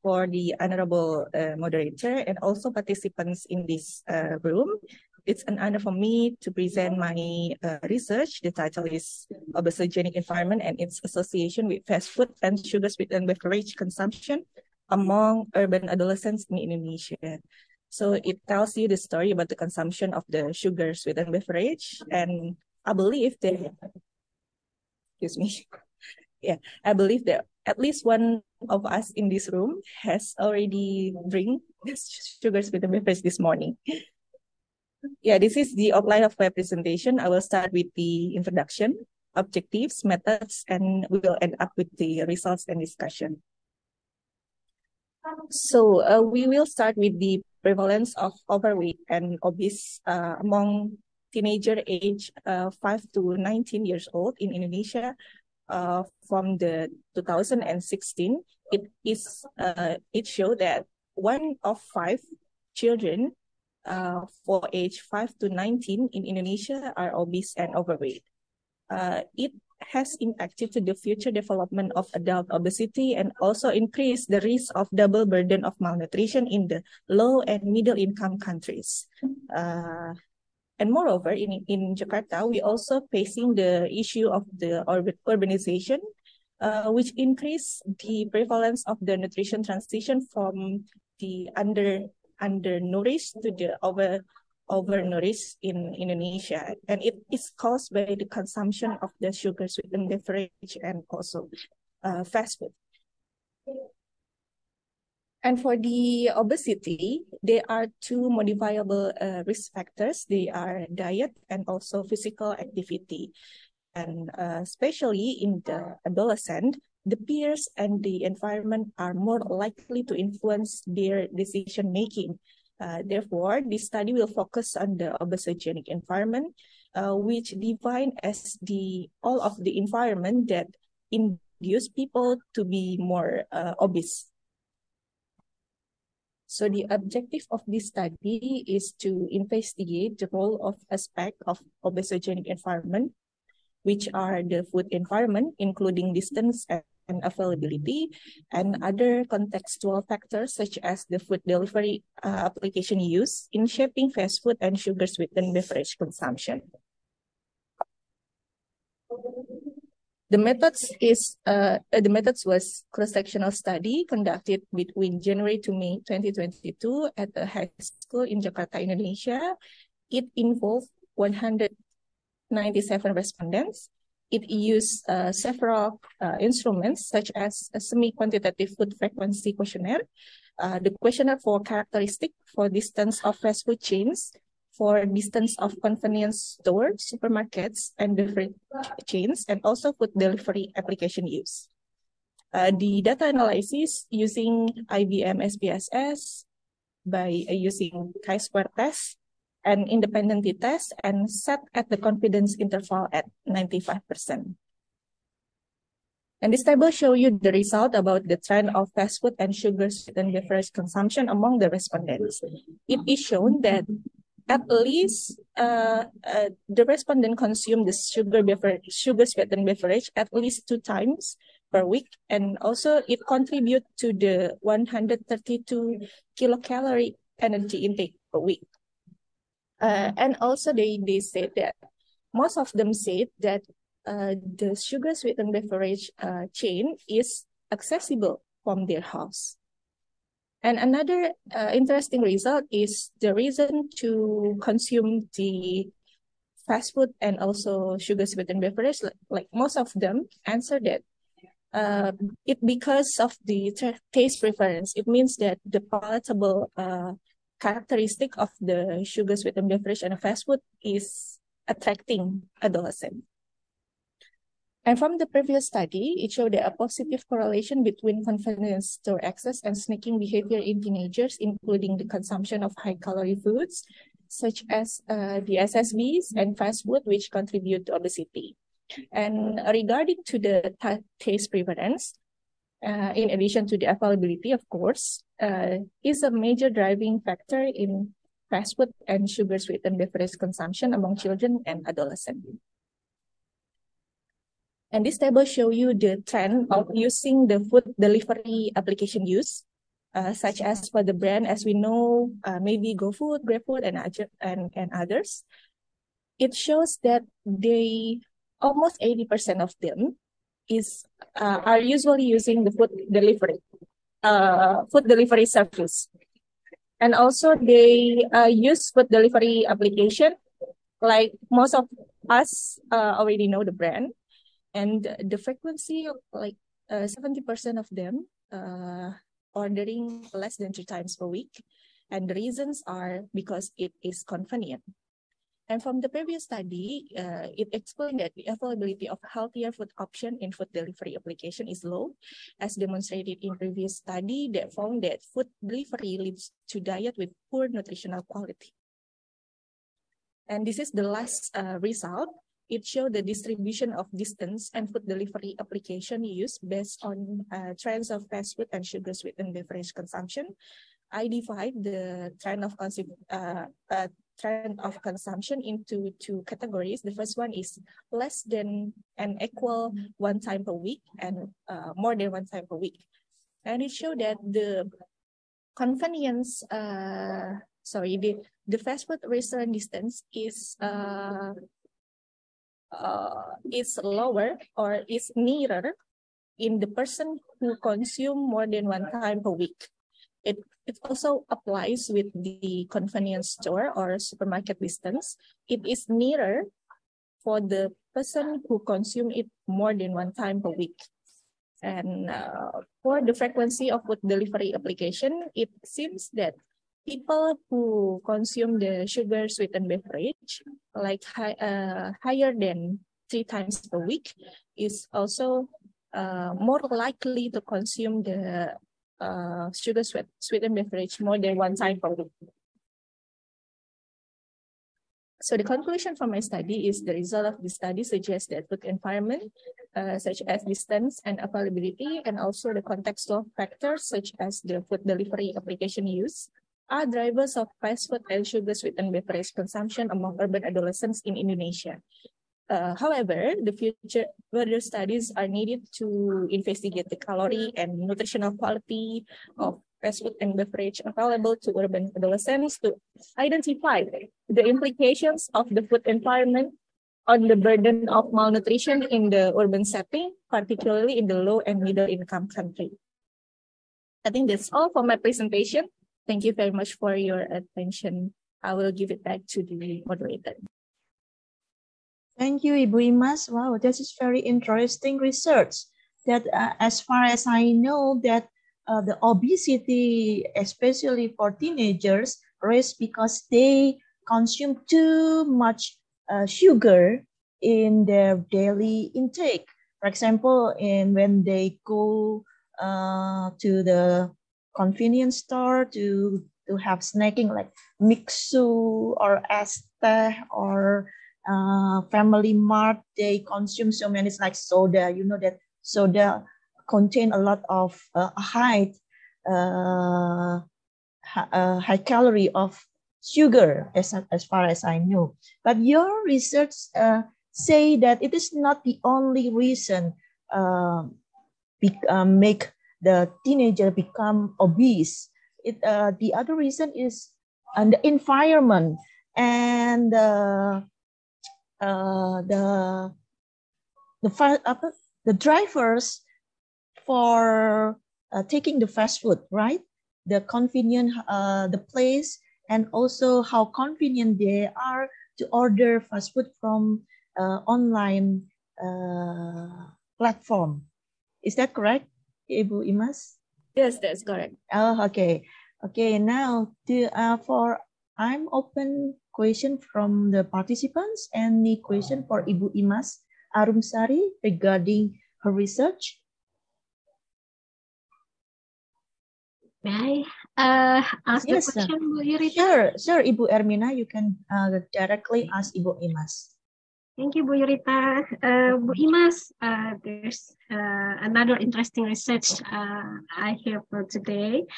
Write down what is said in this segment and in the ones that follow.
for the honorable moderator and also participants in this room. It's an honor for me to present my research. The title is Obesogenic Environment and its Association with Fast Food and Sugar-Sweetened Beverage Consumption among Urban Adolescents in Indonesia. So it tells you the story about the consumption of the sugar-sweetened beverage. And I believe that, excuse me, I believe that at least one of us in this room has already drink sugar-sweetened beverage this morning. This is the outline of my presentation. I will start with the introduction, objectives, methods, and we will end up with the results and discussion. So we will start with the prevalence of overweight and obese among teenager age 5 to 19 years old in Indonesia. From the 2016, it showed that 1 of 5 children for age 5 to 19 in Indonesia are obese and overweight. It has impacted to the future development of adult obesity and also increased the risk of double burden of malnutrition in the low and middle income countries. And moreover, in Jakarta, we also facing the issue of the urbanization, which increased the prevalence of the nutrition transition from the undernourished to the overnourished in Indonesia. And it is caused by the consumption of the sugar-sweetened beverage and also fast food. And for the obesity, there are 2 modifiable risk factors. They are diet and also physical activity. And especially in the adolescent, the peers and the environment are more likely to influence their decision-making. Therefore, this study will focus on the obesogenic environment, which defined as all of the environment that induce people to be more obese. So the objective of this study is to investigate the role of aspect of obesogenic environment, which are the food environment, including distance and availability, and other contextual factors such as the food delivery application use in shaping fast food and sugar-sweetened beverage consumption. The methods was cross-sectional study conducted between January to May 2022 at a high school in Jakarta, Indonesia. It involved 197 respondents. It used several instruments such as a semi-quantitative food frequency questionnaire, the questionnaire for characteristic for distance of fast food chains, for distance of convenience stores, supermarkets, and beverage chains, and also food delivery application use. The data analysis using IBM SPSS by using chi-square test and independent test and set at the confidence interval at 95%. And this table shows you the result about the trend of fast food and sugar-sweetened beverage consumption among the respondents. It is shown that at least the respondent consumed the sugar-sweetened beverage at least 2 times per week, and also it contributes to the 132 kilocalorie energy intake per week. And also they said that most of them said that the sugar-sweetened beverage chain is accessible from their house. And another interesting result is the reason to consume the fast food and also sugar-sweetened beverage. Like most of them answered that it because of the taste preference. It means that the palatable characteristic of the sugar-sweetened beverage and fast food is attracting adolescents. And from the previous study, it showed a positive correlation between convenience store access and snacking behavior in teenagers, including the consumption of high-calorie foods, such as the SSBs and fast food, which contribute to obesity. And regarding to the taste preference, in addition to the availability, of course, is a major driving factor in fast food and sugar-sweetened beverage consumption among children and adolescents. And this table shows you the trend of using the food delivery application use such as for the brand, as we know, maybe GoFood, GrabFood, and others. It shows that almost 80% of them are usually using the food delivery service. And also they use food delivery application. Like most of us already know the brand, and the frequency of 70% of them ordering less than 3 times per week. And the reasons are because it is convenient. And from the previous study, it explained that the availability of healthier food option in food delivery application is low, as demonstrated in previous study that found that food delivery leads to diet with poor nutritional quality. And this is the last result. It showed the distribution of distance and food delivery application use based on trends of fast food and sugar sweetened beverage consumption. I divide the trend of consumption into 2 categories. The first one is less than and equal 1 time per week, and more than 1 time per week. And it showed that the convenience, the fast food restaurant distance is lower or is nearer in the person who consume more than 1 time per week. It also applies with the convenience store or supermarket distance. It is nearer for the person who consume it more than 1 time per week. And for the frequency of food delivery application, it seems that people who consume the sugar sweetened beverage higher than 3 times per week is also more likely to consume the sugar sweetened beverage more than 1 time per week. So the conclusion from my study is the result of the study suggests that food environment, such as distance and availability, and also the contextual factors such as the food delivery application use, are drivers of fast food and sugar sweetened beverage consumption among urban adolescents in Indonesia. However, further studies are needed to investigate the calorie and nutritional quality of fast food and beverage available to urban adolescents to identify the implications of the food environment on the burden of malnutrition in the urban setting, particularly in the low and middle income country. I think that's all for my presentation. Thank you very much for your attention. I will give it back to the moderator. Thank you, Ibu Imas. Wow, this is very interesting research. That as far as I know, that the obesity, especially for teenagers, raised because they consume too much sugar in their daily intake. For example, when they go to the convenience store to have snacking like Mixu or Este or Family Mart, they consume so many, it's like soda. You know that soda contain a lot of high calorie of sugar, as far as I know. But your research say that it is not the only reason make the teenager become obese. The other reason is the environment and the drivers for taking the fast food, right? The convenient, the place, and also how convenient they are to order fast food from online platform. Is that correct, Ibu Imas? Yes, that's correct. Oh, okay. Okay, now I'm open question from the participants. Any question for Ibu Imas Arumsari regarding her research? May I ask the question, Bu Yurita? Sure, Ibu Ermina, you can directly ask Ibu Imas. Thank you, Bu Yurita. Bu Imas, there's another interesting research I hear for today.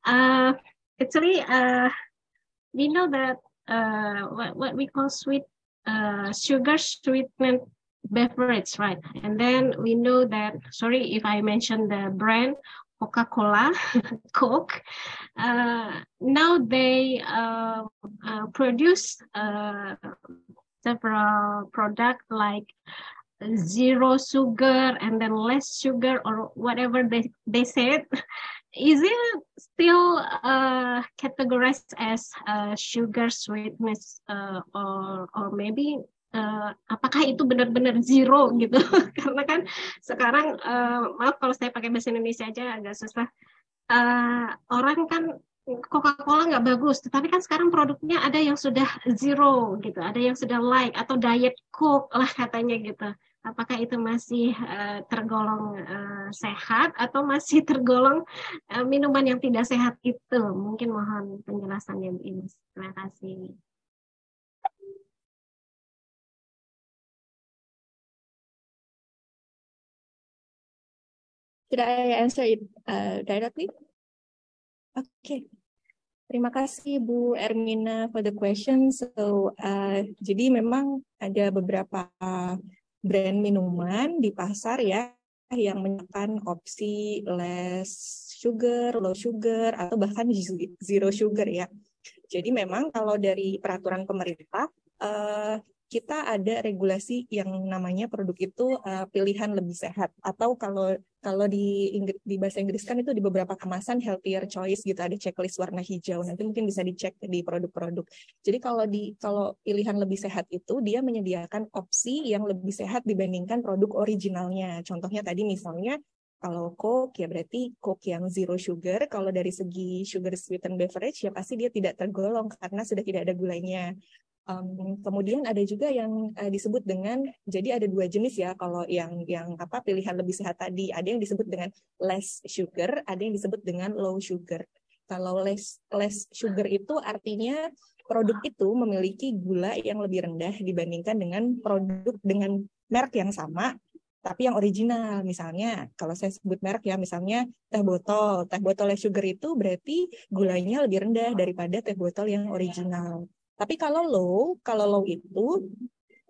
Actually, we know that what we call sugar sweetened beverage, right? And then we know that, sorry if I mentioned the brand, Coca-Cola, Coke. Now they produce several products like zero sugar and then less sugar or whatever they said. Is it still categorized as sugar sweetness or maybe apakah itu benar-benar zero gitu? Karena kan sekarang maaf kalau saya pakai bahasa Indonesia aja agak susah. Orang kan Coca-Cola nggak bagus, tetapi kan sekarang produknya ada yang sudah zero gitu, ada yang sudah light atau diet Coke lah katanya gitu. Apakah itu masih tergolong sehat atau masih tergolong minuman yang tidak sehat itu? Mungkin mohon penjelasannya Bu Ines. Terima kasih. Should I answer it directly? Okay. Terima kasih Bu Ermina for the question. So, jadi memang ada beberapa brand minuman di pasar ya yang menyediakan opsi less sugar, low sugar, atau bahkan zero sugar ya. Jadi memang kalau dari peraturan pemerintah, kita ada regulasi yang namanya produk itu pilihan lebih sehat, atau kalau di bahasa Inggris kan itu di beberapa kemasan healthier choice gitu, ada checklist warna hijau, nanti mungkin bisa dicek di produk-produk. Jadi kalau pilihan lebih sehat itu dia menyediakan opsi yang lebih sehat dibandingkan produk originalnya. Contohnya tadi misalnya kalau Coke ya berarti Coke yang zero sugar. Kalau dari segi sugar sweetened beverage ya pasti dia tidak tergolong karena sudah tidak ada gulanya. Kemudian ada juga yang disebut dengan, jadi ada dua jenis ya kalau yang pilihan lebih sehat tadi, ada yang disebut dengan less sugar, ada yang disebut dengan low sugar. Kalau less sugar itu artinya produk itu memiliki gula yang lebih rendah dibandingkan dengan produk dengan merek yang sama tapi yang original. Misalnya kalau saya sebut merek ya, misalnya teh botol less sugar itu berarti gulanya lebih rendah daripada teh botol yang original. Tapi kalau low itu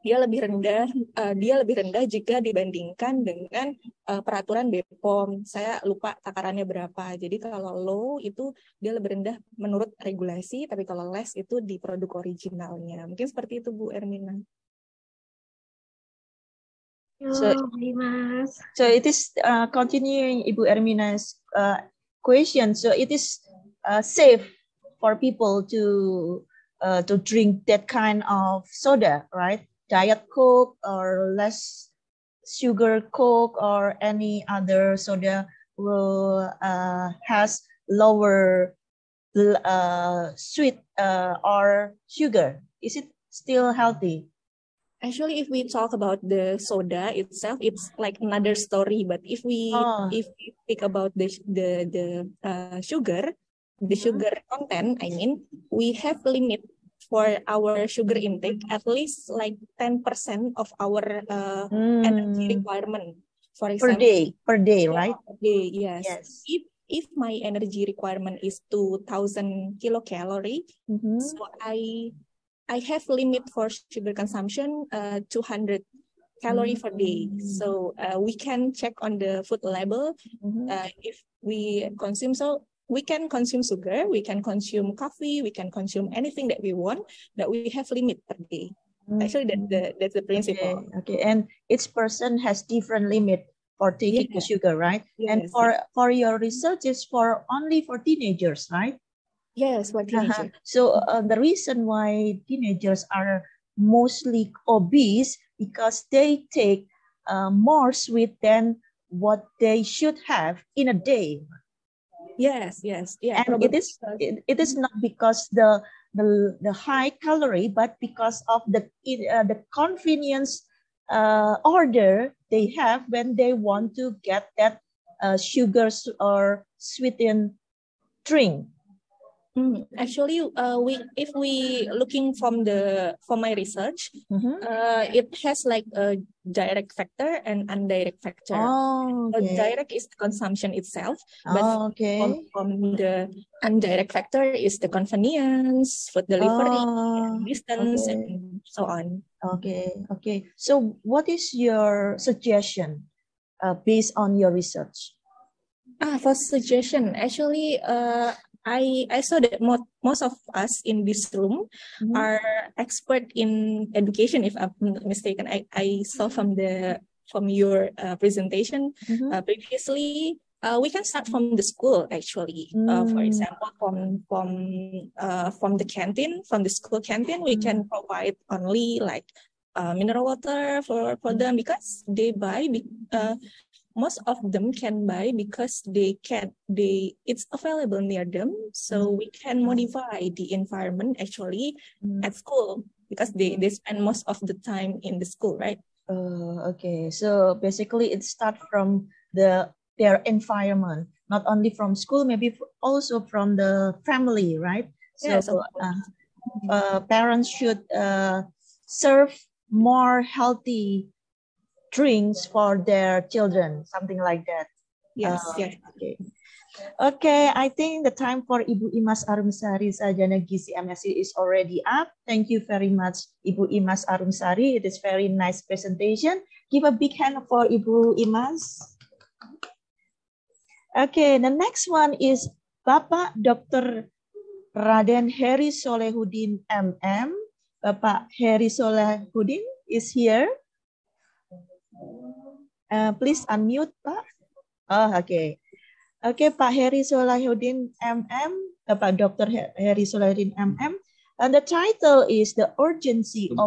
dia lebih rendah jika dibandingkan dengan peraturan BPOM. Saya lupa takarannya berapa. Jadi kalau low itu dia lebih rendah menurut regulasi, tapi kalau less itu di produk originalnya. Mungkin seperti itu Bu Ermina. So it is continuing Ibu Ermina's question. So it is safe for people to drink that kind of soda, right? Diet Coke or less sugar Coke or any other soda will has lower sweet or sugar. Is it still healthy? Actually, if we talk about the soda itself, it's like another story. But if we speak about the sugar, the sugar content, I mean, we have limit for our sugar intake at least like 10% of our energy requirement. For example, per day, right? Per day, yes. If my energy requirement is 2,000 kilocalorie, so I have limit for sugar consumption 200 calorie per day. So we can check on the food label if we consume. So we can consume sugar, we can consume coffee, we can consume anything that we want, but we have limit per day. Actually, that's the principle. Okay, and each person has different limit for taking the sugar, right? Yes. And for your research is only for teenagers, right? Yes, for teenagers. So the reason why teenagers are mostly obese because they take more sweet than what they should have in a day. Yes, yeah. And it is not because the high calorie, but because of the convenience order they have when they want to get that sugars or sweetened drink. Actually, if we looking from my research, it has like a direct factor and indirect factor. Direct is the consumption itself, but from the indirect factor is the convenience, food delivery, distance, and so on. Okay. So, what is your suggestion based on your research? For suggestion, actually, I saw that most of us in this room are expert in education. If I'm not mistaken, I saw from your presentation previously. We can start from the school actually. For example, from the canteen, from the school canteen, we can provide only like mineral water for them because they buy. Most of them can buy because it's available near them, so we can modify the environment actually at school because they spend most of the time in the school, right? Okay, so basically it starts from their environment, not only from school, maybe also from the family, right? Yes, So parents should serve more healthy drinks for their children, something like that. Yes, yes. Okay, I think the time for Ibu Imas Arumsari Sarjana Gizi MSc is already up. Thank you very much, Ibu Imas Arumsari. It is very nice presentation. Give a big hand for Ibu Imas. Okay, the next one is Bapak Dr. Raden Heri Solehuddin MM. Bapak Heri Solehuddin is here. Please unmute, Pak. Oh, okay. Okay, Pak Heri Solehuddin MM, Pak Dr. Heri Solehuddin MM. And the title is The Urgency of